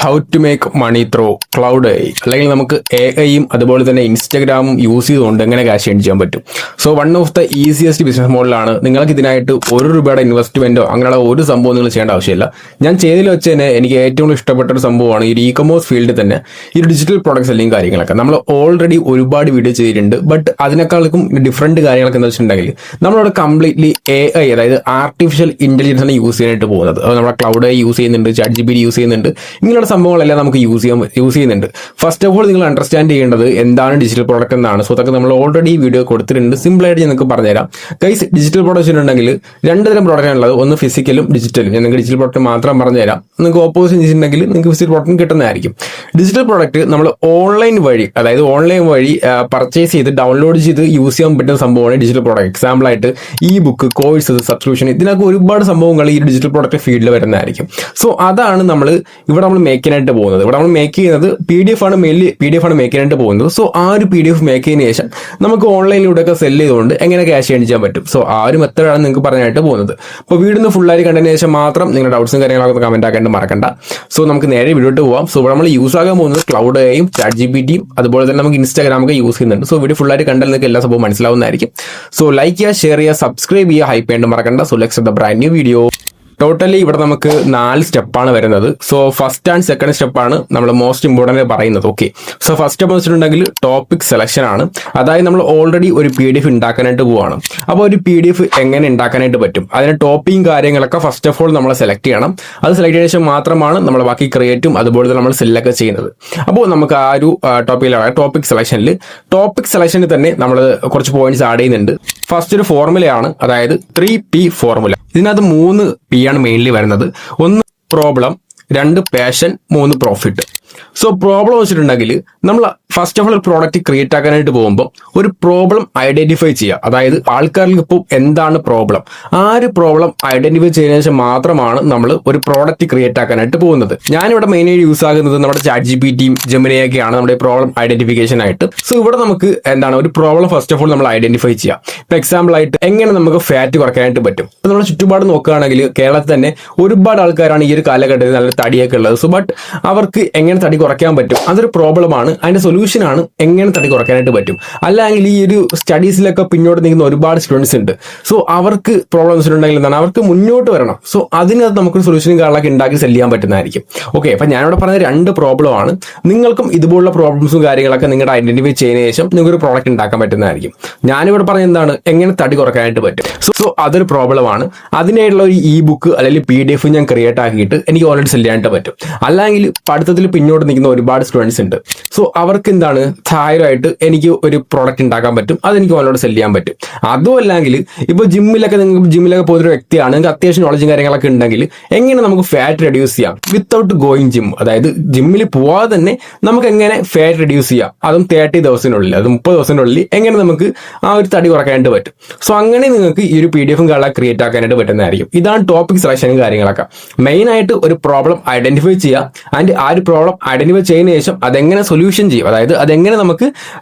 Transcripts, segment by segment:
How to make money through cloud AI അല്ലെങ്കിൽ നമുക്ക് AI അതുപോലെ തന്നെ ഇൻസ്റ്റാഗ്രാമും യൂസ് ചെയ്തുകൊണ്ട് എങ്ങനെ ക്യാഷ് ഏൺ ചെയ്യാൻ പറ്റും. So one of the easiest business മോഡലാണ്. നിങ്ങൾക്ക് ഇതിനായിട്ട് ₹1 ഇൻവെസ്റ്റ്മെന്റോ അങ്ങനെയുള്ള ഒരു സംഭവം നിങ്ങൾ ചെയ്യേണ്ട ആവശ്യമില്ല. ഞാൻ ചെയ്തതിൽ വെച്ച് തന്നെ എനിക്ക് ഏറ്റവും ഇഷ്ടപ്പെട്ട ഒരു സംഭവമാണ് ഈ ഇ-കൊമേഴ്സ് ഫീൽഡിൽ തന്നെ ഈ ഡിജിറ്റൽ പ്രോഡക്ട്സ് അല്ലെങ്കിൽ കാര്യങ്ങളൊക്കെ നമ്മൾ ഓൾറെഡി ഒരുപാട് വീഡിയോ ചെയ്തിട്ടുണ്ട്. ബട്ട് അതിനേക്കാളും ഡിഫറൻറ്റ് കാര്യങ്ങളൊക്കെ എന്താ വെച്ചിട്ടുണ്ടെങ്കിൽ നമ്മളവിടെ കംപ്ലീറ്റ്ലി AI അതായത് ആർട്ടിഫിഷ്യൽ ഇന്റലിജൻസ് ആണ് യൂസ് ചെയ്യാനായിട്ട് പോകുന്നത്. അത് നമ്മുടെ ക്ലൗഡ് AI യൂസ് ചെയ്യുന്നുണ്ട്, ChatGPT യൂസ് ചെയ്യുന്നുണ്ട്, ഇങ്ങനെയുള്ള സംഭവങ്ങളെല്ലാം നമുക്ക് യൂസ് ചെയ്യുന്നുണ്ട്. ഫസ്റ്റ് ഓഫ് ഓൾ നിങ്ങൾ അണ്ടർസ്റ്റാൻഡ് ചെയ്യേണ്ടത് എന്താണ് ഡിജിറ്റൽ പ്രോഡക്റ്റ് എന്നാണ്. സോ അതൊക്കെ നമ്മൾ ഓൾറെഡി വീഡിയോ കൊടുത്തിട്ടുണ്ട്. സിമ്പിളായിട്ട് ഞാൻ നിങ്ങൾക്ക് പറഞ്ഞുതരാം. ഗൈസ്, ഡിജിറ്റൽ പ്രോഡക്റ്റ് ഉണ്ടെങ്കിൽ രണ്ട് തരം പ്രോഡക്റ്റ് ആണുള്ളത്. ഒന്ന് ഫിസിക്കലും ഡിജിറ്റലും. ഞാൻ നിങ്ങൾക്ക് ഡിജിറ്റൽ പ്രോഡക്റ്റ് മാത്രം പറഞ്ഞുതരാം. നിങ്ങൾക്ക് ഓപ്പോസിറ്റ് ചെയ്തിട്ടുണ്ടെങ്കിൽ നിങ്ങൾക്ക് ഫിസിക്കൽ പ്രോഡക്റ്റ് കിട്ടുന്നതായിരിക്കും. ഡിജിറ്റൽ പ്രോഡക്റ്റ് നമ്മൾ ഓൺലൈൻ വഴി പർച്ചേസ് ചെയ്ത് ഡൗൺലോഡ് ചെയ്ത് യൂസ് ചെയ്യാൻ പറ്റുന്ന സംഭവമാണ് ഡിജിറ്റൽ പ്രോഡക്റ്റ്. എക്സാമ്പിൾ ആയിട്ട് ബുക്ക്, കോഴ്സ്, സബ്സ്ക്രിപ്ഷൻ, ഇതിനൊക്കെ ഒരുപാട് സംഭവങ്ങൾ ഈ ഡിജിറ്റൽ പ്രോഡക്റ്റ് ഫീൽഡിൽ വരുന്നതായിരിക്കും. സോ അതാണ് ഇവിടെ നമ്മൾ മേക്ക് ചെയ്യാനായിട്ട് പോകുന്നത്. ഇവിടെ നമ്മൾ മേക്ക് ചെയ്യുന്നത് PDF ആണ് മേക്ക് ചെയ്യാനായിട്ട് പോകുന്നത്. സോ ആ ഒരു PDF മേക്ക് ചെയ്തതിനു ശേഷം നമുക്ക് ഓൺലൈനിലൂടെയൊക്കെ സെല് ചെയ്തുകൊണ്ട് എങ്ങനെ ക്യാഷ് ഏൺ ചെയ്യാൻ പറ്റും. സോ ആ ഒരു മെത്തേഡാണ് നിങ്ങൾക്ക് പറയാനായിട്ട് പോകുന്നത്. അപ്പോൾ വീഡിയോ ഫുള്ളായിട്ട് കണ്ടതിന് ശേഷം മാത്രം നിങ്ങളുടെ ഡൗട്ട്സും കാര്യങ്ങളൊക്കെ കമന്റ് ആക്കാണ്ട് മറക്കണ്ട. സോ നമുക്ക് നേരെ വീഡിയോട്ട് പോവാം. സോ ഇവിടെ നമ്മൾ യൂസ് ആകാൻ പോകുന്നത് ക്ലൗഡ് AIയും ChatGPTയും അതുപോലെ തന്നെ നമുക്ക് ഇൻസ്റ്റാഗ്രാമൊക്കെ യൂസ് ചെയ്യുന്നുണ്ട്. സോ വീഡിയോ ഫുള്ളായിട്ട് കണ്ടാൽ നിങ്ങൾക്ക് എല്ലാ സംഭവം മനസ്സിലാവുന്നതായിരിക്കും. സോ ലൈക്ക് ചെയ്യുക, ഷെയർ ചെയ്യുക, സബ്സ്ക്രൈബ് ചെയ്യുക, ഹൈപ്പ് ചെയ്യാണ്ട് മറക്കണ്ട. So let's start the brand new video. Totally ഇവിടെ നമുക്ക് 4 സ്റ്റെപ്പാണ് വരുന്നത്. സോ ഫസ്റ്റ് ആൻഡ് സെക്കൻഡ് സ്റ്റെപ്പാണ് നമ്മൾ മോസ്റ്റ് ഇമ്പോർട്ടൻ്റ് പറയുന്നത്. ഓക്കെ, സോ ഫസ്റ്റ് സ്റ്റെപ്പ് എന്ന് വെച്ചിട്ടുണ്ടെങ്കിൽ ടോപ്പിക് സെലക്ഷൻ ആണ്. അതായത് നമ്മൾ ഓൾറെഡി ഒരു PDF ഉണ്ടാക്കാനായിട്ട് പോവാണ്. അപ്പോൾ ഒരു PDF എങ്ങനെ ഉണ്ടാക്കാനായിട്ട് പറ്റും, അതിന് ടോപ്പിക്കും കാര്യങ്ങളൊക്കെ ഫസ്റ്റ് ഓഫ് ഓൾ നമ്മൾ സെലക്ട് ചെയ്യണം. അത് സെലക്ട് ചെയ്ത ശേഷം മാത്രമാണ് നമ്മൾ ബാക്കി ക്രിയേറ്റും അതുപോലെ തന്നെ നമ്മൾ സെല്ലൊക്കെ ചെയ്യുന്നത്. അപ്പോൾ നമുക്ക് ആ ഒരു ടോപ്പിക് സെലക്ഷനിൽ തന്നെ നമ്മൾ കുറച്ച് പോയിന്റ്സ് ആഡ് ചെയ്യുന്നുണ്ട്. ഫസ്റ്റ് ഒരു ഫോർമുലയാണ്, അതായത് 3P ഫോർമുല. ഇതിനകത്ത് 3P ആണ് മെയിൻലി വരുന്നത്. 1 problem, 2 passion, 3 profit. So problem വെച്ചിട്ടുണ്ടെങ്കിൽ നമ്മൾ ഫസ്റ്റ് ഓഫ് ഓൾ ഒരു പ്രോഡക്റ്റ് ക്രിയേറ്റ് ആക്കാനായിട്ട് പോകുമ്പോൾ ഒരു പ്രോബ്ലം ഐഡന്റിഫൈ ചെയ്യുക. അതായത് ആൾക്കാർക്ക് ഇപ്പോൾ എന്താണ് പ്രോബ്ലം, ആ ഒരു പ്രോബ്ലം ഐഡന്റിഫൈ ചെയ്തതിനു ശേഷം മാത്രമാണ് നമ്മൾ ഒരു പ്രോഡക്റ്റ് ക്രിയേറ്റ് ആക്കാനായിട്ട് പോകുന്നത്. ഞാനിവിടെ മെയിനായിട്ട് യൂസ് ആകുന്നത് നമ്മുടെ ChatGPTയും ജെമിനിയൊക്കെയാണ് നമ്മുടെ പ്രോബ്ലം ഐഡന്റിഫിക്കേഷൻ ആയിട്ട്. സോ ഇവിടെ നമുക്ക് ഒരു പ്രോബ്ലം ഫസ്റ്റ് ഓഫ് ഓൾ നമ്മൾ ഐഡന്റിഫൈ ചെയ്യാം. ഇപ്പൊ എക്സാമ്പിൾ ആയിട്ട് എങ്ങനെ നമുക്ക് ഫാറ്റ് കുറയ്ക്കാനായിട്ട് പറ്റും. നമ്മുടെ ചുറ്റുപാട് നോക്കുകയാണെങ്കിൽ കേരളത്തിൽ തന്നെ ഒരുപാട് ആൾക്കാരാണ് ഈ ഒരു കാലഘട്ടത്തിൽ നല്ല തടിയൊക്കെ ഉള്ളത്. സോ ബട്ട് അവർക്ക് എങ്ങനെ തടി കുറയ്ക്കാൻ പറ്റും, അതൊരു പ്രോബ്ലമാണ്. അതിന്റെ സൊല്യൂഷനാണ് എങ്ങനെ തടി കുറയ്ക്കാനായിട്ട് പറ്റും. അല്ലെങ്കിൽ ഈ ഒരു സ്റ്റഡീസിലൊക്കെ പിന്നോട്ട് നിൽക്കുന്ന ഒരുപാട് സ്റ്റുഡൻസ് ഉണ്ട്. സോ അവർക്ക് പ്രോബ്ലംസ് ഉണ്ടെങ്കിൽ അവർക്ക് മുന്നോട്ട് വരണം. സോ അതിനകത്ത് നമുക്കൊരു സൊല്യൂഷനും കാര്യങ്ങളൊക്കെ ഉണ്ടാക്കി സെല് ചെയ്യാൻ പറ്റുന്നതായിരിക്കും. ഓക്കെ, അപ്പൊ ഞാനിവിടെ പറഞ്ഞ 2 പ്രോബ്ലമാണ്. നിങ്ങൾക്കും ഇതുപോലുള്ള പ്രോബ്ലംസും കാര്യങ്ങളൊക്കെ നിങ്ങളുടെ ഐഡന്റിഫൈ ചെയ്തതിനു ശേഷം നിങ്ങൾക്ക് ഒരു പ്രോഡക്റ്റ് ഉണ്ടാക്കാൻ പറ്റുന്നതായിരിക്കും. ഞാനിവിടെ പറഞ്ഞ എങ്ങനെ തടി കുറയ്ക്കാനായിട്ട് പറ്റും. സോ അതൊരു പ്രോബ്ലമാണ്. അതിനായിട്ടുള്ള ഒരു ബുക്ക് അല്ലെങ്കിൽ PDF ഞാൻ ക്രിയേറ്റ് ആക്കിയിട്ട് എനിക്ക് ഓൾറെഡി സെല് ചെയ്യാനായിട്ട് പറ്റും. അല്ലെങ്കിൽ പഠിത്തത്തിൽ പിന്നോട്ട് നിൽക്കുന്ന ഒരുപാട് സ്റ്റുഡൻസ് ഉണ്ട്. സോ അവർക്ക് ധൈര്യമായിട്ട് എനിക്ക് ഒരു പ്രോഡക്റ്റ് ഉണ്ടാക്കാൻ പറ്റും, അതെനിക്ക് ഓൺലൈനിൽ സെല് ചെയ്യാൻ പറ്റും. അതും അല്ലെങ്കിൽ ഇപ്പോൾ ജിമ്മിലൊക്കെ പോകുന്ന ഒരു വ്യക്തിയാണ്, നിങ്ങൾക്ക് അത്യാവശ്യം നോളജും കാര്യങ്ങളൊക്കെ ഉണ്ടെങ്കിൽ എങ്ങനെ നമുക്ക് ഫാറ്റ് റെഡ്യൂസ് ചെയ്യാം വിത്തൗട്ട് ഗോയിങ് ജിം. അതായത് ജിമ്മിൽ പോവാതെ തന്നെ നമുക്ക് എങ്ങനെ ഫാറ്റ് റെഡ്യൂസ് ചെയ്യാം, അതും 30 ദിവസത്തിനുള്ളിൽ, അത് 30 ദിവസത്തിനുള്ളിൽ എങ്ങനെ നമുക്ക് ആ ഒരു തടി കുറയ്ക്കാനായിട്ട് പറ്റും. സോ അങ്ങനെ നിങ്ങൾക്ക് ഈ ഒരു PDFും കാര്യങ്ങളൊക്കെ ക്രിയേറ്റ് ആക്കാനായിട്ട് പറ്റുന്നതായിരിക്കും. ഇതാണ് ടോപ്പിക് സെലക്ഷനും കാര്യങ്ങളൊക്കെ. മെയിൻ ആയിട്ട് ഒരു പ്രോബ്ലം ഐഡന്റിഫൈ ചെയ്യുക, ആൻഡ് ആ ഒരു പ്രോബ്ലം ഐഡന്റിഫൈ ചെയ്തതിനു ശേഷം അതെങ്ങനെ സൊല്യൂഷൻ ചെയ്യും, അതായത് അതെങ്ങനെ നമുക്ക്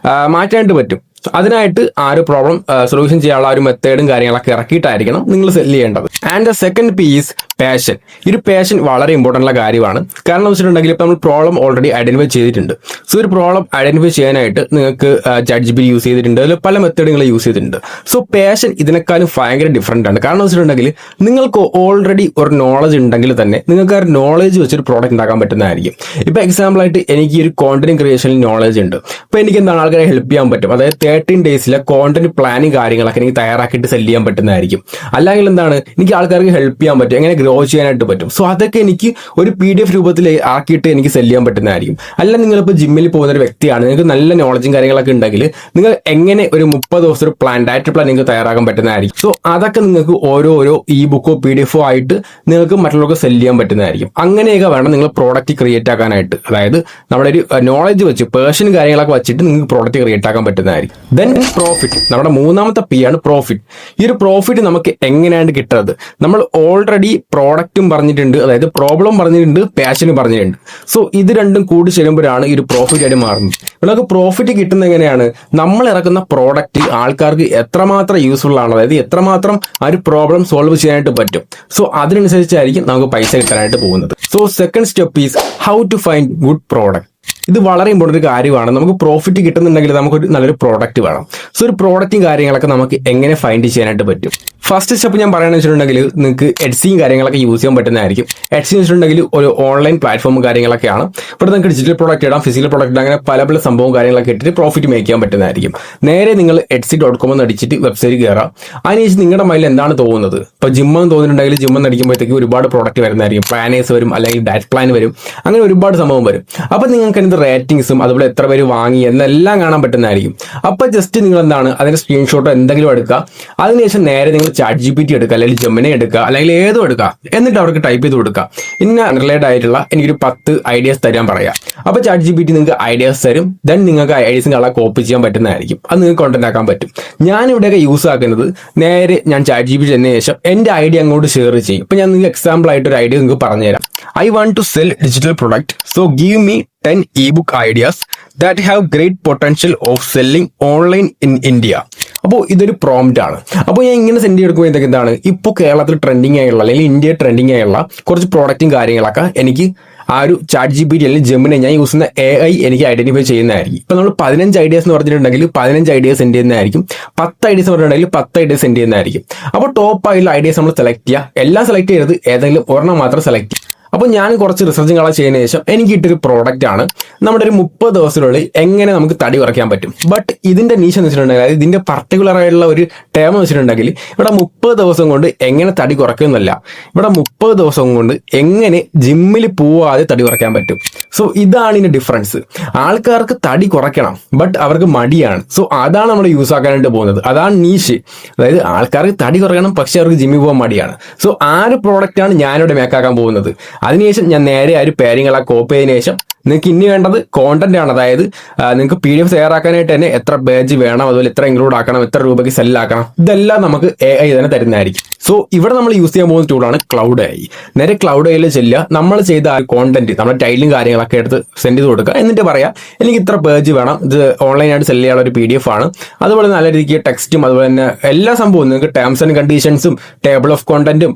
മാറ്റാനായിട്ട് പറ്റും. അതിനായിട്ട് ആ ഒരു പ്രോബ്ലം സൊല്യൂഷൻ ചെയ്യാനുള്ള ഒരു മെത്തേഡും കാര്യങ്ങളൊക്കെ ഇറക്കിയിട്ടായിരിക്കണം നിങ്ങൾ സെല് ചെയ്യേണ്ടത്. And the second P is passion. ഈ ഒരു പാഷൻ വളരെ ഇമ്പോർട്ടൻ്റ് ഉള്ള കാര്യമാണ്. കാരണം വെച്ചിട്ടുണ്ടെങ്കിൽ ഇപ്പം നമ്മൾ പ്രോബ്ലം ഓൾറെഡി ഐഡന്റിഫൈ ചെയ്തിട്ടുണ്ട്. സോ ഒരു പ്രോബ്ലം ഐഡന്റിഫൈ ചെയ്യാനായിട്ട് നിങ്ങൾക്ക് ChatGPT യൂസ് ചെയ്തിട്ടുണ്ട്, അതിൽ പല മെത്തേഡുകൾ യൂസ് ചെയ്തിട്ടുണ്ട്. സോ പാഷൻ ഇതിനേക്കാളും ഭയങ്കര ഡിഫറൻ്റ് ആണ്. കാരണം വെച്ചിട്ടുണ്ടെങ്കിൽ നിങ്ങൾക്ക് ഓൾറെഡി ഒരു നോളജ് ഉണ്ടെങ്കിൽ തന്നെ നിങ്ങൾക്ക് ആ ഒരു നോളജ് വെച്ചൊരു പ്രോഡക്റ്റ് ഉണ്ടാക്കാൻ പറ്റുന്നതായിരിക്കും. ഇപ്പൊ എക്സാമ്പിൾ ആയിട്ട് എനിക്ക് ഈ ഒരു കോണ്ടന്റ് ക്രിയേഷനിൽ നോളജ് ഉണ്ട്. ഇപ്പൊ എനിക്ക് ആൾക്കാരെ ഹെൽപ്പ് ചെയ്യാൻ പറ്റും. അതായത് 13 ഡേയ്സിലെ കോണ്ടന്റ് പ്ലാനിങ് കാര്യങ്ങളൊക്കെ എനിക്ക് തയ്യാറാക്കിയിട്ട് സെല് ചെയ്യാൻ പറ്റുന്നതായിരിക്കും. അല്ലെങ്കിൽ എനിക്ക് ആൾക്കാർക്ക് ഹെൽപ്പ് ചെയ്യാൻ പറ്റും, എങ്ങനെ ഗ്രോ ചെയ്യാനായിട്ട് പറ്റും. സോ അതൊക്കെ എനിക്ക് ഒരു PDF രൂപത്തിൽ ആക്കിയിട്ട് എനിക്ക് സെല് ചെയ്യാൻ പറ്റുന്നതായിരിക്കും. അല്ല നിങ്ങളിപ്പോൾ ജിമ്മിൽ പോകുന്ന ഒരു വ്യക്തിയാണ്, നിങ്ങൾക്ക് നല്ല നോളജും കാര്യങ്ങളൊക്കെ ഉണ്ടെങ്കിൽ നിങ്ങൾ എങ്ങനെ ഒരു 30 ദിവസം ഒരു ഡയറ്റ് പ്ലാൻ നിങ്ങൾക്ക് തയ്യാറാക്കാൻ പറ്റുന്നതായിരിക്കും. സോ അതൊക്കെ നിങ്ങൾക്ക് ഓരോ ബുക്കോ PDF ആയിട്ട് നിങ്ങൾക്ക് മറ്റുള്ളവർക്ക് സെല് ചെയ്യാൻ പറ്റുന്നതായിരിക്കും. അങ്ങനെയൊക്കെ വേണം നിങ്ങൾ പ്രോഡക്റ്റ് ക്രിയേറ്റ് ആക്കാനായിട്ട്. അതായത് നമ്മുടെ ഒരു നോളജ് വെച്ച് പേഴ്സൺ കാര്യങ്ങളൊക്കെ വെച്ചിട്ട് നിങ്ങൾക്ക് പ്രോഡക്റ്റ് ക്രിയേറ്റ് ആക്കാൻ പറ്റുന്നതായിരിക്കും. ദെൻ പ്രോഫിറ്റ്, നമ്മുടെ മൂന്നാമത്തെ പി ആണ് പ്രോഫിറ്റ്. ഈ ഒരു പ്രോഫിറ്റ് നമുക്ക് എങ്ങനെയാണ് കിട്ടുന്നത്? നമ്മൾ ഓൾറെഡി പ്രോഡക്റ്റും പറഞ്ഞിട്ടുണ്ട്, അതായത് പ്രോബ്ലം പറഞ്ഞിട്ടുണ്ട്, പാഷനും പറഞ്ഞിട്ടുണ്ട്. സോ ഇത് രണ്ടും കൂടി ചേരുമ്പോഴാണ് ഈ ഒരു പ്രോഫിറ്റ് ആയിട്ട് മാറുന്നത്. നമുക്ക് പ്രോഫിറ്റ് കിട്ടുന്നത് എങ്ങനെയാണ്? നമ്മൾ ഇറക്കുന്ന പ്രോഡക്റ്റ് ആൾക്കാർക്ക് എത്രമാത്രം യൂസ്ഫുൾ ആണ്, അതായത് എത്രമാത്രം ആ ഒരു പ്രോബ്ലം സോൾവ് ചെയ്യാനായിട്ട് പറ്റും. സോ അതിനനുസരിച്ചായിരിക്കും നമുക്ക് പൈസ കിട്ടാനായിട്ട് പോകുന്നത്. So second step is how to find good product. ഇത് വളരെ ഇമ്പോർട്ടൻ്റ് ഒരു കാര്യമാണ്. നമുക്ക് പ്രോഫിറ്റ് കിട്ടുന്നുണ്ടെങ്കിൽ നമുക്കൊരു നല്ലൊരു പ്രോഡക്റ്റ് വേണം. സോ ഒരു പ്രോഡക്റ്റും കാര്യങ്ങളൊക്കെ നമുക്ക് എങ്ങനെ ഫൈൻഡ് ചെയ്യാനായിട്ട് പറ്റും? ഫസ്റ്റ് സ്റ്റെപ്പ് ഞാൻ പറയുകയാണെന്ന് വെച്ചിട്ടുണ്ടെങ്കിൽ നിങ്ങൾക്ക് എഡ്സിയും കാര്യങ്ങളൊക്കെ യൂസ് ചെയ്യാൻ പറ്റുന്നതായിരിക്കും. എഡ്സി എന്ന് വെച്ചിട്ടുണ്ടെങ്കിൽ ഒരു ഓൺലൈൻ പ്ലാറ്റ്ഫോം കാര്യങ്ങളൊക്കെയാണ്. ഇവിടെ നിങ്ങൾക്ക് ഡിജിറ്റൽ പ്രോഡക്റ്റ് ഇടാം, ഫിസിക്കൽ പ്രോഡക്റ്റ് ഇടാം, അങ്ങനെ പല സംഭവം കാര്യങ്ങളൊക്കെ ഇട്ടിട്ട് പ്രോഫിറ്റ് മേക്ക് ചെയ്യാൻ പറ്റുന്നതായിരിക്കും. നേരെ നിങ്ങൾ etsy.com എന്ന് അടിച്ചിട്ട് വെബ്സൈറ്റ് കയറാം. അതിനുശേഷം നിങ്ങളുടെ മൈൻഡിൽ എന്താണ് തോന്നുന്നത്? ഇപ്പോൾ ജിമ്മെന്ന് തോന്നിയിട്ടുണ്ടെങ്കിൽ ജിമ്മെന്ന് അടിക്കുമ്പോഴത്തേക്ക് ഒരുപാട് പ്രോഡക്റ്റ് വരുന്നതായിരിക്കും. പ്ലാനേഴ്സ് വരും, അല്ലെങ്കിൽ ഡയറ്റ് പ്ലാൻ വരും, അങ്ങനെ ഒരുപാട് സംഭവം വരും. അപ്പോൾ നിങ്ങൾക്ക് അതിൻ്റെ റേറ്റിംഗ്സും അതുപോലെ എത്ര പേര് വാങ്ങി എന്നെല്ലാം കാണാൻ പറ്റുന്നതായിരിക്കും. അപ്പോൾ ജസ്റ്റ് നിങ്ങൾ എന്താണ് അതിൻ്റെ സ്ക്രീൻഷോട്ടോ എന്തെങ്കിലും എടുക്കുക. അതിനുശേഷം നേരെ നിങ്ങൾ ChatGPT എടുക്കുക, അല്ലെങ്കിൽ ജെമിനി എടുക്കുക, അല്ലെങ്കിൽ ഏതും എടുക്കുക. എന്നിട്ട് അവർക്ക് ടൈപ്പ് ചെയ്ത് കൊടുക്കുക, ഇന്ന റിലേറ്റഡ് ആയിട്ടുള്ള എനിക്കൊരു 10 ഐഡിയാസ് തരാൻ പറയാം. അപ്പോൾ ChatGPT നിങ്ങൾക്ക് ഐഡിയാസ് തരും. ദെൻ നിങ്ങൾക്ക് ഐഡിയാസും കളർ കോപ്പി ചെയ്യാൻ പറ്റുന്നതായിരിക്കും. അത് നിങ്ങൾക്ക് കോണ്ടന്റ് ആക്കാൻ പറ്റും. ഞാൻ ഇവിടെയൊക്കെ യൂസ് ആക്കുന്നത് നേരെ ഞാൻ ChatGPT ചെന്നതിന് ശേഷം എൻ്റെ ഐഡിയ അങ്ങോട്ട് ഷെയർ ചെയ്യും. ഇപ്പം ഞാൻ നിങ്ങൾക്ക് എക്സാമ്പിൾ ആയിട്ട് ഒരു ഐഡിയ നിങ്ങൾക്ക് പറഞ്ഞുതരാം. I want to sell digital product, so give me 10 ebook ideas that have great potential of selling online in India. അപ്പോൾ ഇതൊരു പ്രോംപ്റ്റ് ആണ്. അപ്പോൾ ഞാൻ ഇങ്ങനെ സെൻഡ് ചെയ്തെടുക്കുമ്പോൾ ഇതൊക്കെ എന്താണ്, ഇപ്പോൾ കേരളത്തിൽ ട്രെൻഡിങ് ആയുള്ള അല്ലെങ്കിൽ ഇന്ത്യയിൽ ട്രെൻഡിങ് ആയുള്ള കുറച്ച് പ്രോഡക്റ്റും കാര്യങ്ങളൊക്കെ എനിക്ക് ആ ഒരു ChatGPT അല്ലെങ്കിൽ ജെമിനി ഞാൻ യൂസ് ചെയ്യുന്ന AI എനിക്ക് ഐഡന്റിഫൈ ചെയ്യുന്നതായിരിക്കും. ഇപ്പോൾ നമ്മൾ 15 ഐഡിയാസ് എന്ന് പറഞ്ഞിട്ടുണ്ടെങ്കിൽ 15 ഐഡിയാസ് സെൻഡ് ചെയ്യുന്നതായിരിക്കും. 10 ഐഡിയാസ് പറഞ്ഞിട്ടുണ്ടെങ്കിൽ 10 ഐഡിയാസ് സെൻഡ് ചെയ്യുന്നതായിരിക്കും. അപ്പോൾ ടോപ്പ് ആയിട്ടുള്ള ഐഡിയാസ് നമ്മൾ സെലക്ട് ചെയ്യുക. എല്ലാം സെലക്ട് ചെയ്യരുത്, ഏതെങ്കിലും ഒരെണ്ണം മാത്രം സെലക്ട് ചെയ്യുക. അപ്പോൾ ഞാൻ കുറച്ച് റിസർച്ചും കളർ ചെയ്തതിനു ശേഷം എനിക്ക് കിട്ടിയൊരു പ്രോഡക്റ്റ് ആണ് നമ്മുടെ ഒരു 30 ദിവസത്തിനുള്ളിൽ എങ്ങനെ നമുക്ക് തടി കുറയ്ക്കാൻ പറ്റും. ബട്ട് ഇതിന്റെ നീഷ് എന്ന് വെച്ചിട്ടുണ്ടെങ്കിൽ, അതായത് ഇതിന്റെ പർട്ടിക്കുലർ ആയിട്ടുള്ള ഒരു ടേം എന്ന് വെച്ചിട്ടുണ്ടെങ്കിൽ, ഇവിടെ 30 ദിവസം കൊണ്ട് എങ്ങനെ തടി കുറയ്ക്കുമെന്നല്ല, ഇവിടെ 30 ദിവസം കൊണ്ട് എങ്ങനെ ജിമ്മിൽ പോവാതെ തടി കുറയ്ക്കാൻ പറ്റും. സോ ഇതാണ് ഇതിന്റെ ഡിഫറൻസ്. ആൾക്കാർക്ക് തടി കുറയ്ക്കണം, ബട്ട് അവർക്ക് മടിയാണ്. സോ അതാണ് നമ്മൾ യൂസ് ആക്കാനായിട്ട് പോകുന്നത്. അതാണ് നീഷ്. അതായത് ആൾക്കാർക്ക് തടി കുറയ്ക്കണം, പക്ഷെ അവർക്ക് ജിമ്മിൽ പോകാൻ മടിയാണ്. സോ ആ ഒരു പ്രോഡക്റ്റാണ് ഞാനിവിടെ മേക്കാക്കാൻ പോകുന്നത്. അതിനുശേഷം ഞാൻ നേരെ ആ ഒരു പേരിങ്ങളെ കോപ്പി ചെയ്തതിനു ശേഷം നിങ്ങൾക്ക് ഇനി വേണ്ടത് കോണ്ടന്റ് ആണ്. അതായത് നിങ്ങൾക്ക് PDF തയ്യാറാക്കാനായിട്ട് തന്നെ എത്ര പേജ് വേണം, അതുപോലെ എത്ര ഇൻക്ലൂഡ് ആക്കണം, എത്ര രൂപയ്ക്ക് സെല്ലാക്കണം, ഇതെല്ലാം നമുക്ക് AI തന്നെ തരുന്നതായിരിക്കും. സോ ഇവിടെ നമ്മൾ യൂസ് ചെയ്യാൻ പോകുന്ന ടൂളാണ് CloudAI. നേരെ CloudAIയിൽ ചെല്ലുക, നമ്മൾ ചെയ്ത ആ കോണ്ടന്റ് നമ്മുടെ ടൈലും കാര്യങ്ങളൊക്കെ എടുത്ത് സെൻഡ് ചെയ്ത് കൊടുക്കുക. എന്നിട്ട് പറയാം എനിക്ക് ഇത്ര പേജ് വേണം, ഇത് ഓൺലൈനായിട്ട് സെല് ചെയ്യാനുള്ള ഒരു PDF ആണ്, അതുപോലെ നല്ല രീതിക്ക് ടെക്സ്റ്റും അതുപോലെ തന്നെ എല്ലാ സംഭവവും നിങ്ങൾക്ക് ടേംസ് ആൻഡ് കണ്ടീഷൻസും ടേബിൾ ഓഫ് കോണ്ടന്റും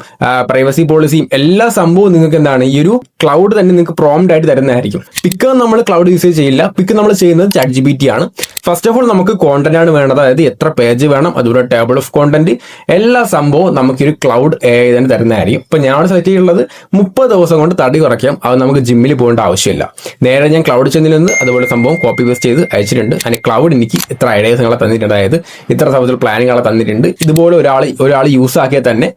പ്രൈവസി പോളിസിയും എല്ലാ സംഭവവും നിങ്ങൾക്ക് എന്താണ് ഈ ഒരു ക്ലൗഡ് തന്നെ നിങ്ങൾക്ക് പ്രോംപ്റ്റ് ആയിട്ട് തരുന്നതായിരിക്കും. പിക്ക് നമ്മൾ ക്ലൗഡ് യൂസ് ചെയ്യില്ല, പിക്ക് നമ്മൾ ചെയ്യുന്നത് ChatGPT ആണ്. ഫസ്റ്റ് ഓഫ് ഓൾ നമുക്ക് കോണ്ടന്റ് ആണ് വേണ്ടത്, അതായത് എത്ര പേജ് വേണം, അതുപോലെ ടേബിൾ ഓഫ് കോണ്ടന്റ് എല്ലാ സംഭവവും നമുക്ക് ഒരു ക്ലൗഡ് AI തന്നെ തരുന്നതായിരിക്കും. ഇപ്പൊ ഞാൻ സെറ്റ് ചെയ്യുള്ളത് 30 ദിവസം കൊണ്ട് തടി കുറയ്ക്കാം. അത് നമുക്ക് ജിമ്മിൽ പോകേണ്ട ആവശ്യമില്ല. നേരെ ഞാൻ ക്ലൗഡ് ചെന്നിൽ നിന്ന് അതുപോലെ സംഭവം കോപ്പി പേസ്റ്റ് ചെയ്ത് അയച്ചിട്ടുണ്ട്. അതിന് ക്ലൗഡ് എനിക്ക് ഇത്ര ഐഡിയാസ് നിങ്ങളെ തന്നിട്ടുണ്ട്, അതായത് ഇത്ര സംഭവത്തിൽ പ്ലാനിങ്ങളെ തന്നിട്ടുണ്ട്. ഇതുപോലെ ഒരാൾ യൂസ് ആക്കിയാൽ തന്നെ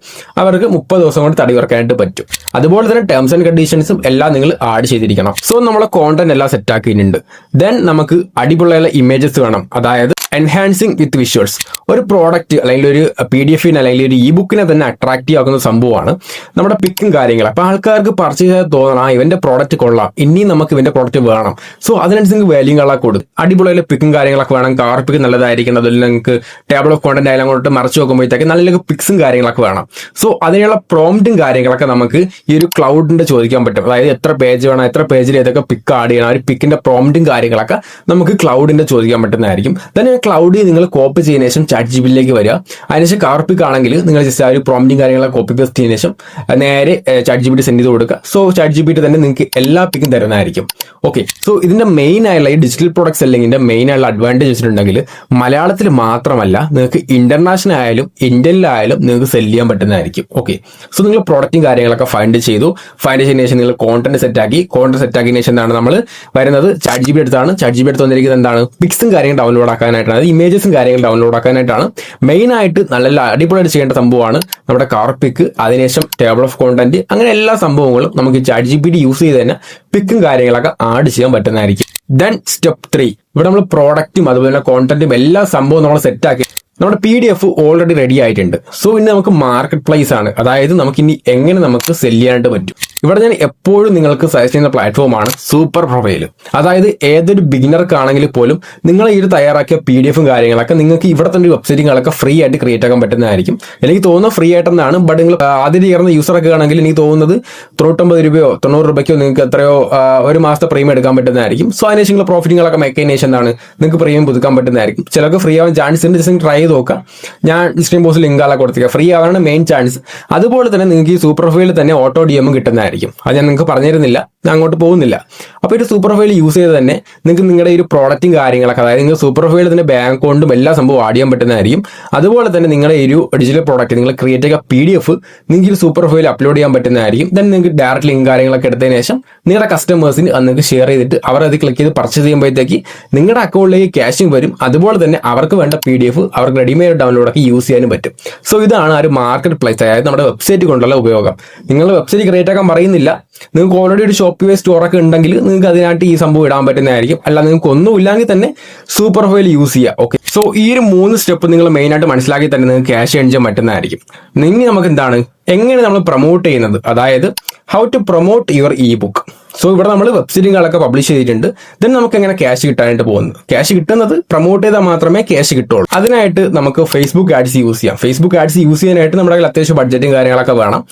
അവർക്ക് 30 ദിവസം കൊണ്ട് തടി കുറയ്ക്കാനായിട്ട് പറ്റും. അതുപോലെ തന്നെ ടേംസ് ആൻഡ് കണ്ടീഷൻസും എല്ലാം നിങ്ങൾ ആഡ് ചെയ്തിരിക്കണം. സോ നമ്മളെ കോണ്ടന്റ് എല്ലാം സെറ്റ് ആക്കിയിട്ടുണ്ട്. ദെൻ നമുക്ക് അടിപൊളിയുള്ള ഇമേജസ് വേണം, അതായത് എൻഹാൻസിങ് വിത്ത് വിഷ്വൽസ്. ഒരു പ്രോഡക്റ്റ് അല്ലെങ്കിൽ ഒരു PDF അല്ലെങ്കിൽ ഒരു ഇബുക്കിനെ തന്നെ അട്രാക്റ്റീവ് ആക്കുന്ന സംഭവമാണ് നമ്മുടെ പിക്കും കാര്യങ്ങൾ. അപ്പൊ ആൾക്കാർക്ക് പർച്ചേസ് ചെയ്ത് തോന്നണം ഇവന്റെ പ്രോഡക്റ്റ് കൊള്ളാം, ഇനിയും നമുക്ക് ഇവന്റെ പ്രോഡക്റ്റ് വേണം. സോ അതിനനുസരിച്ച് വാല്യൂ കളൊക്കെ കൊടുക്കും. അടിപൊളിയുള്ള പിക്കും കാര്യങ്ങളൊക്കെ വേണം. കാർ പിക്ക് നല്ലതായിരിക്കും. അതിൽ നിങ്ങൾക്ക് ടേബിൾ ഓഫ് കോണ്ടന്റ് ആയാലും അങ്ങോട്ട് മറച്ചു നോക്കുമ്പോഴത്തേക്ക് നല്ല പിക്സും കാര്യങ്ങളൊക്കെ വേണം. സോ അതിനുള്ള പ്രോംപ്റ്റും കാര്യങ്ങളൊക്കെ നമുക്ക് ഈ ഒരു ക്ലൗഡിന്റെ ചോദിക്കാൻ പറ്റും. അതായത് എത്ര പേജ് വേണം, എത്ര പേജിൽ ഏതൊക്കെ പിക്ക് ആഡ് ചെയ്യണം, ഒരു പിക്കിന്റെ പ്രോംപ്റ്റും കാര്യങ്ങളൊക്കെ നമുക്ക് ക്ലൗഡിന്റെ ചോദിക്കാൻ പറ്റുന്നതായിരിക്കും. തന്നെ ക്ലൗഡിൽ നിങ്ങൾ കോപ്പി ചെയ്യുന്ന ശേഷം ChatGPTയിലേക്ക് വരിക. അതിനുശേഷം കാർ പിക്ക് ആണെങ്കിൽ നിങ്ങൾ ജസ്റ്റ് ആ ഒരു പ്രോംപ്റ്റും കാര്യങ്ങളൊക്കെ കോപ്പി പേസ്റ്റ് ചെയ്യുന്ന ശേഷം നേരെ ChatGPT സെൻഡ് ചെയ്ത് കൊടുക്കുക. സോ ChatGPT തന്നെ നിങ്ങൾക്ക് എല്ലാ പിക്കും തരുന്നതായിരിക്കും. ഓക്കെ, സോ ഇതിന്റെ മെയിൻ ആയുള്ള ഈ ഡിജിറ്റൽ പ്രോഡക്റ്റ് സെല്ലിങ്ങിന്റെ മെയിൻ ആയുള്ള അഡ്വാൻറ്റേജ് വെച്ചിട്ടുണ്ടെങ്കിൽ മലയാളത്തിൽ മാത്രമല്ല നിങ്ങൾക്ക് ഇന്റർനാഷണൽ ആയാലും ഇന്ത്യയിലായാലും നിങ്ങൾക്ക് സെല് ചെയ്യാൻ പറ്റുന്നതായിരിക്കും. ഓക്കെ, സോ നിങ്ങൾ പ്രോഡക്റ്റും കാര്യങ്ങളൊക്കെ ഫൈൻഡ് ചെയ്തതിനു ശേഷം നിങ്ങൾ കോണ്ടന്റ് സെറ്റ് ആക്കിയതിനു ശേഷം എന്താണ് നമ്മൾ വരുന്നത് ChatGPT അടുത്താണ്. ChatGPT അടുത്ത് വന്നിരിക്കുന്നത് എന്താണ് പിക്സും കാര്യങ്ങൾ ഡൗൺലോഡ് ആക്കാനായിട്ടാണ്, അതായത് ഇമേജസും കാര്യങ്ങൾ ഡൗൺലോഡ് ആക്കാനായിട്ടാണ്. മെയിൻ ആയിട്ട് നല്ല അടിപൊളിയായിട്ട് ചെയ്യേണ്ട സംഭവമാണ് നമ്മുടെ കാർ പിക്ക്, അതിനുശേഷം ടേബിൾ ഓഫ് കോണ്ടന്റ്, അങ്ങനെ എല്ലാ സംഭവങ്ങളും നമുക്ക് ChatGPT യൂസ് ചെയ്ത് തന്നെ പിക്കും കാര്യങ്ങളൊക്കെ ആഡ് ചെയ്യാൻ പറ്റുന്നതായിരിക്കും. ദെൻ സ്റ്റെപ്പ് 3, ഇവിടെ നമ്മൾ പ്രോഡക്റ്റും അതുപോലെ കോണ്ടന്റും എല്ലാ സംഭവവും നമ്മൾ സെറ്റാക്കി നമ്മുടെ PDF ഓൾറെഡി റെഡി ആയിട്ടുണ്ട്. സോ ഇനി നമുക്ക് മാർക്കറ്റ് പ്ലേസ് ആണ്, അതായത് നമുക്ക് ഇനി എങ്ങനെ നമുക്ക് സെല് ചെയ്യാനായിട്ട് പറ്റും. ഇവിടെ ഞാൻ എപ്പോഴും നിങ്ങൾക്ക് സജസ്റ്റ് ചെയ്യുന്ന പ്ലാറ്റ്ഫോമാണ് സൂപ്പർ പ്രൊഫൈൽ. അതായത് ഏതൊരു ബിഗിനർക്കാണെങ്കിൽ പോലും നിങ്ങൾ ഈ ഒരു തയ്യാറാക്കിയ PDF കാര്യങ്ങളൊക്കെ നിങ്ങൾക്ക് ഇവിടെ തന്നെ വെബ്സൈറ്റുകളൊക്കെ ഫ്രീ ആയിട്ട് ക്രിയേറ്റ് ആക്കാൻ പറ്റുന്നതായിരിക്കും. എനിക്ക് തോന്നുന്നത് ഫ്രീ ആയിട്ടെന്നാണ്. ബട്ട് നിങ്ങൾ ആദ്യം ചേർന്ന യൂസറൊക്കെ ആണെങ്കിൽ എനിക്ക് തോന്നുന്നത് 99 രൂപയോ 90 രൂപയ്ക്കോ നിങ്ങൾക്ക് എത്രയോ ഒരു മാസത്തെ പ്രീമിയം എടുക്കാൻ പറ്റുന്നതായിരിക്കും. സോ അതിനുശേഷം നിങ്ങൾ പ്രോഫിറ്റുകളൊക്കെ മെക്കാനേഷൻ എന്താണ് നിങ്ങൾക്ക് പ്രീമിയം പുതുക്കാൻ പറ്റുന്നതായിരിക്കും. ചിലർക്ക് ഫ്രീ ആവാൻ ചാൻസ് ഉണ്ട്. ജസ്റ്റ് ട്രൈ ചെയ്ത് നോക്കാം. ഞാൻ ഡിസ്ക്രിപ്ഷൻ ബോക്സിൽ ലിങ്കാളെ കൊടുത്തേക്കാം. ഫ്രീ ആവാനാണ് മെയിൻ ചാൻസ്. അതുപോലെ തന്നെ നിങ്ങൾക്ക് ഈ സൂപ്പർ പ്രൊഫൈലിൽ തന്നെ ഓട്ടോ DM കിട്ടുന്നതായിരിക്കും. അത് ഞാൻ നിങ്ങൾക്ക് പറഞ്ഞിരുന്നില്ല, ഞാൻ അങ്ങോട്ട് പോകുന്നില്ല. അപ്പോൾ ഒരു സൂപ്പർ പ്രൊഫൈൽ യൂസ് ചെയ്ത് തന്നെ നിങ്ങൾക്ക് നിങ്ങളുടെ ഒരു പ്രോഡക്റ്റും കാര്യങ്ങളൊക്കെ, അതായത് നിങ്ങൾ സൂപ്പർ പ്രൊഫൈലിൽ തന്നെ ബാങ്ക് അക്കൗണ്ടും എല്ലാ സംഭവം ആഡ് ചെയ്യാൻ പറ്റുന്നതായിരിക്കും. അതുപോലെ തന്നെ നിങ്ങളുടെ ഒരു ഡിജിറ്റൽ പ്രോഡക്റ്റ് നിങ്ങൾ ക്രിയേറ്റ് ചെയ്യുക PDF നിങ്ങൾക്ക് ഈ സൂപ്പർ പ്രൊഫൈൽ അപ്ലോഡ് ചെയ്യാൻ പറ്റുന്നതായിരിക്കും. ദെൻ നിങ്ങൾക്ക് ഡയറക്റ്റ് ലിങ്ക് കാര്യങ്ങളൊക്കെ എടുത്തതിന് ശേഷം നിങ്ങളുടെ കസ്റ്റമേഴ്സിന് അത് നിങ്ങൾക്ക് ഷെയർ ചെയ്തിട്ട് അവർ അത് ക്ലിക്ക് ചെയ്ത് പർച്ചേസ് ചെയ്യുമ്പോഴത്തേക്ക് നിങ്ങളുടെ അക്കൗണ്ടിലേക്ക് ക്യാഷും വരും. അതുപോലെ തന്നെ അവർക്ക് വേണ്ട PDF അവർക്ക് റെഡിമെയ്ഡ് ഡൗൺലോഡൊക്കെ യൂസ് ചെയ്യാനും പറ്റും. സോ ഇതാണ് ആ ഒരു മാർക്കറ്റ് പ്ലേസ്, അതായത് നമ്മുടെ വെബ്സൈറ്റ് കൊണ്ടുള്ള ഉപയോഗം. നിങ്ങൾ വെബ്സൈറ്റ് ക്രിയേറ്റ് ആക്കാൻ പറയുന്നില്ല, നിങ്ങൾക്ക് ഓൾറെഡി ഒരു ഷോപ്പിഫൈ സ്റ്റോറൊക്കെ ഉണ്ടെങ്കിൽ നിങ്ങൾക്ക് അതിനായിട്ട് ഈ സംഭവം ഇടാൻ പറ്റുന്നതായിരിക്കും. അല്ല നിങ്ങൾക്ക് ഒന്നും ഇല്ലെങ്കിൽ തന്നെ സൂപ്പർ പ്രൊഫൈൽ യൂസ് ചെയ്യുക. ഓക്കെ, സോ ഈ ഒരു 3 സ്റ്റെപ്പ് നിങ്ങൾ മെയിനായിട്ട് മനസ്സിലാക്കി തന്നെ നിങ്ങൾക്ക് ക്യാഷ് ഏൺ ചെയ്യാൻ പറ്റുന്നതായിരിക്കും. ഇനി നമുക്ക് എന്താണ് എങ്ങനെ നമ്മൾ പ്രൊമോട്ട് ചെയ്യുന്നത്, അതായത് how to promote your book. So ഇവിടെ നമ്മൾ വെബ്സൈറ്റുകളൊക്കെ പബ്ലിഷ് ചെയ്തിട്ടുണ്ട്. ദെൻ നമുക്ക് എങ്ങനെ ക്യാഷ് കിട്ടാനായിട്ട് പോകുന്നത്, ക്യാഷ് കിട്ടുന്നത് പ്രൊമോട്ട് ചെയ്താൽ മാത്രമേ ക്യാഷ് കിട്ടുള്ളൂ. അതിനായിട്ട് നമുക്ക് ഫേസ്ബുക്ക് ആഡ്സ് യൂസ് ചെയ്യാം. ഫേസ്ബുക്ക് ആഡ്സ് യൂസ് ചെയ്യാനായിട്ട് നമ്മുടെ അത്യാവശ്യം ബഡ്ജറ്റും കാര്യങ്ങളൊക്കെ വേണം.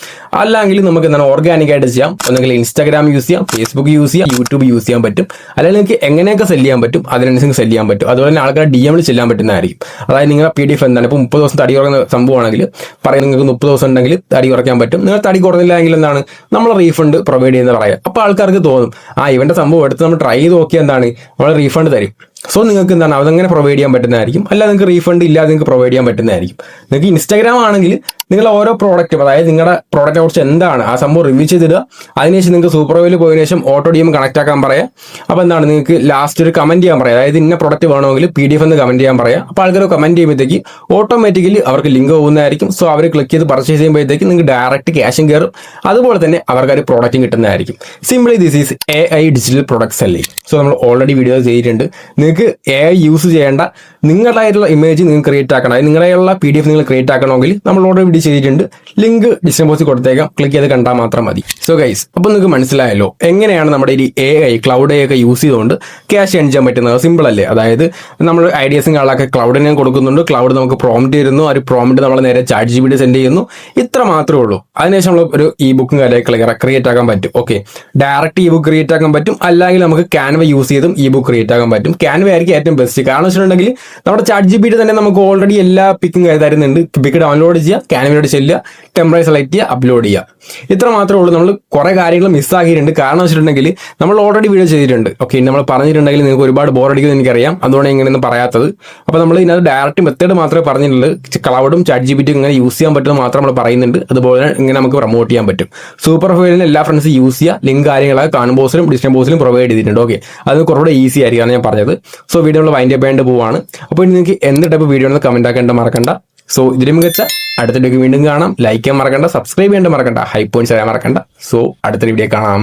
അല്ലെങ്കിൽ നമുക്ക് എന്താണ് ഓർഗാനിക് ആയിട്ട് ചെയ്യാം. ഒന്നെങ്കിൽ ഇൻസ്റ്റാഗ്രാം യൂസ് ചെയ്യാം, ഫേസ്ബുക്ക് യൂസ് ചെയ്യാം, യൂട്യൂബ് യൂസ് ചെയ്യാൻ പറ്റും. അല്ലെങ്കിൽ നിങ്ങൾക്ക് എങ്ങനെയൊക്കെ സെല് ചെയ്യാൻ പറ്റും അതിനനുസരിച്ച് സെല് ചെയ്യാൻ പറ്റും. അതുപോലെ തന്നെ ആൾക്കാർ DM ചെല്ലാൻ പറ്റുന്നതായിരിക്കും. അതായത് നിങ്ങളുടെ PDF എന്താണ് ഇപ്പോൾ 30 ദിവസം തടി കുറയുന്ന സംഭവമാണെങ്കിൽ പറയാം, നിങ്ങൾക്ക് 30 ദിവസം ഉണ്ടെങ്കിൽ തടി കുറയ്ക്കാൻ പറ്റും. നിങ്ങൾ തടി കുറഞ്ഞില്ല എങ്കിൽ എന്താണ് നമ്മൾ റീഫണ്ട് പ്രൊവൈഡ് ചെയ്യുന്നത് പറയാം. അപ്പോൾ ആൾക്കാർക്ക് തോന്നും ഇവന്റെ സംഭവം എടുത്ത് നമ്മൾ ട്രൈ ചെയ്ത് നോക്കിയാൽ എന്താണ് നമ്മൾ റീഫണ്ട് തരും. സോ നിങ്ങൾക്ക് എന്താണ് അതങ്ങനെ പ്രൊവൈഡ് ചെയ്യാൻ പറ്റുന്നതായിരിക്കും. അല്ല നിങ്ങൾക്ക് റീഫണ്ട് ഇല്ലാതെ നിങ്ങൾക്ക് പ്രൊവൈഡ് ചെയ്യാൻ പറ്റുന്നതായിരിക്കും. നിങ്ങൾക്ക് ഇൻസ്റ്റാഗ്രാം ആണെങ്കിൽ നിങ്ങൾ ഓരോ പ്രോഡക്റ്റും, അതായത് നിങ്ങളുടെ പ്രോഡക്റ്റിനെ കുറിച്ച് എന്താണ് ആ സംഭവം റിവ്യൂ ചെയ്തിടുക. അതിനുശേഷം നിങ്ങൾക്ക് സൂപ്പർ പ്രൊഫൈൽ പോയതിനു ശേഷം ഓട്ടോ DM കണക്ട് ആക്കാൻ പറയാം. അപ്പോൾ എന്താണ് നിങ്ങൾക്ക് ലാസ്റ്റ് ഒരു കമന്റ് ചെയ്യാൻ പറയാം. അതായത് ഇന്ന പ്രോഡക്റ്റ് വേണമെങ്കിൽ PDF എന്ന് കമന്റ് ചെയ്യാൻ പറയാം. അപ്പോൾ ആൾക്കാർ കമന്റ് ചെയ്യുമ്പോഴത്തേക്ക് ഓട്ടോമാറ്റിക്കലി അവർക്ക് ലിങ്ക് പോകുന്നതായിരിക്കും. സോ അവർ ക്ലിക്ക് ചെയ്ത് പർച്ചേസ് ചെയ്യുമ്പോഴത്തേക്ക് നിങ്ങൾക്ക് ഡയറക്റ്റ് ക്യാഷും കയറും. അതുപോലെ തന്നെ അവർക്ക് ഒരു പ്രോഡക്റ്റും കിട്ടുന്നതായിരിക്കും. Simply this is AI digital product selling. So നമ്മൾ ഓൾറെഡി വീഡിയോ ചെയ്തിട്ടുണ്ട്. നിങ്ങൾക്ക് AI യൂസ് ചെയ്യേണ്ട നിങ്ങളുടേതായിട്ടുള്ള ഇമേജ് നിങ്ങൾ ക്രിയേറ്റ് ആക്കണം. അതായത് നിങ്ങളുടെയുള്ള PDF നിങ്ങൾ ക്രിയേറ്റ് ആക്കണമെങ്കിൽ നമ്മൾ ഓൾറെഡി വീഡിയോ ചെയ്തിട്ടുണ്ട്. ലിങ്ക് ഡിസ്ക്രിപ്ഷൻ ബോക്സിൽ കൊടുത്തേക്കാം. ക്ലിക്ക് ചെയ്ത് കണ്ടാൽ മാത്രം മതി. സോ ഗൈസ്, അപ്പോൾ നിങ്ങൾക്ക് മനസ്സിലായല്ലോ എങ്ങനെയാണ് നമ്മുടെ ഈ AI ക്ലൗഡ് AI ഒക്കെ യൂസ് ചെയ്തുകൊണ്ട് ക്യാഷ് ഏൺ ചെയ്യാൻ പറ്റുന്നത്. സിമ്പിൾ അല്ലേ? അതായത് നമ്മൾ ഐഡിയാസും കാര്യങ്ങളൊക്കെ ക്ലൗഡിനെ കൊടുക്കുന്നുണ്ട്. ക്ലൗഡ് നമുക്ക് പ്രോംപ്റ്റ് തരുന്നു. ആ ഒരു പ്രോംപ്റ്റ് നമ്മൾ നേരെ ChatGPT സെൻഡ് ചെയ്യുന്നു. ഇത്ര മാത്രമേ ഉള്ളൂ. അതിനുശേഷം നമ്മൾ ഒരു ബുക്കും കാര്യങ്ങളൊക്കെ ക്രിയേറ്റ് ആക്കാൻ പറ്റും. ഓക്കെ, ഡയറക്റ്റ് ബുക്ക് ക്രിയേറ്റ് ആക്കാൻ പറ്റും. അല്ലെങ്കിൽ നമുക്ക് Canva യൂസ് ചെയ്തും ബുക്ക് ക്രിയേറ്റ് ആക്കാൻ പറ്റും. Canva ആയിരിക്കും ഏറ്റവും ബെസ്റ്റ്. കാരണം വെച്ചിട്ടുണ്ടെങ്കിൽ നമ്മുടെ ChatGPT തന്നെ നമുക്ക് ഓൾറെഡി എല്ലാ പിക്കും തരുന്നുണ്ട്. പിക്ക് ഡൗൺലോഡ് ചെയ്യുക, Canva'യോട് ചെല്ലുക, ടെംപ്ലേറ്റ് സെലക്ട് ചെയ്യുക, അപ്ലോഡ് ചെയ്യുക. ഇത്ര മാത്രമേ ഉള്ളൂ. നമ്മൾ കുറെ കാര്യങ്ങൾ മിസ്സാക്കിയിട്ടുണ്ട്. കാരണം വെച്ചിട്ടുണ്ടെങ്കിൽ നമ്മൾ ഓൾറെഡി വീഡിയോ ചെയ്തിട്ടുണ്ട്. ഓക്കെ, നമ്മൾ പറഞ്ഞിട്ടുണ്ടെങ്കിൽ നിങ്ങൾക്ക് ഒരുപാട് ബോറടിക്കുമെന്ന് എനിക്കറിയാം. അതുകൊണ്ട് ഇങ്ങനെയൊന്നും പറയാത്തത്. അപ്പോൾ നമ്മൾ ഇതിനകത്ത് ഡയറക്റ്റ് മെത്തേഡ് മാത്രമേ പറഞ്ഞിട്ടുള്ളൂ. ക്ലൗഡും ChatGPT ഇങ്ങനെ യൂസ് ചെയ്യാൻ പറ്റുമെന്ന് മാത്രം നമ്മൾ പറയുന്നുണ്ട്. അതുപോലെ ഇങ്ങനെ നമുക്ക് പ്രൊമോട്ട് ചെയ്യാൻ പറ്റും. സൂപ്പർ പ്രൊഫൈലിന് എല്ലാ ഫ്രണ്ട്സും യൂസ് ചെയ്യുക. ലിങ്ക് കാര്യങ്ങളൊക്കെ കാണുമ്പോസിലും ഡിസ്ക്രിപ്ഷൻ ബോക്സിലും പ്രൊവൈഡ് ചെയ്തിട്ടുണ്ട്. ഓക്കെ, അത് കുറച്ചുകൂടെ ഈസി ആയിരിക്കും ഞാൻ പറഞ്ഞത്. സോ വീഡിയോ നമ്മൾ വൈൻഡ് അപ്പ് ചെയ്യേണ്ട പോവാണ്. അപ്പോൾ നിങ്ങൾക്ക് എന്ത് ടൈപ്പ് വീഡിയോ ആണ് കമന്റ് ആക്കേണ്ട മറക്കണ്ട. സോ ഇതിലും മികച്ച അടുത്ത വീഡിയോ വീണ്ടും കാണാം. ലൈക്ക് ചെയ്യാൻ മറക്കണ്ട, സബ്സ്ക്രൈബ് ചെയ്യാൻ മറക്കണ്ട, ഹൈ പോയിന്റ്സ് അറിയാൻ മറക്കണ്ട. സോ അടുത്ത വീഡിയോ കാണാം.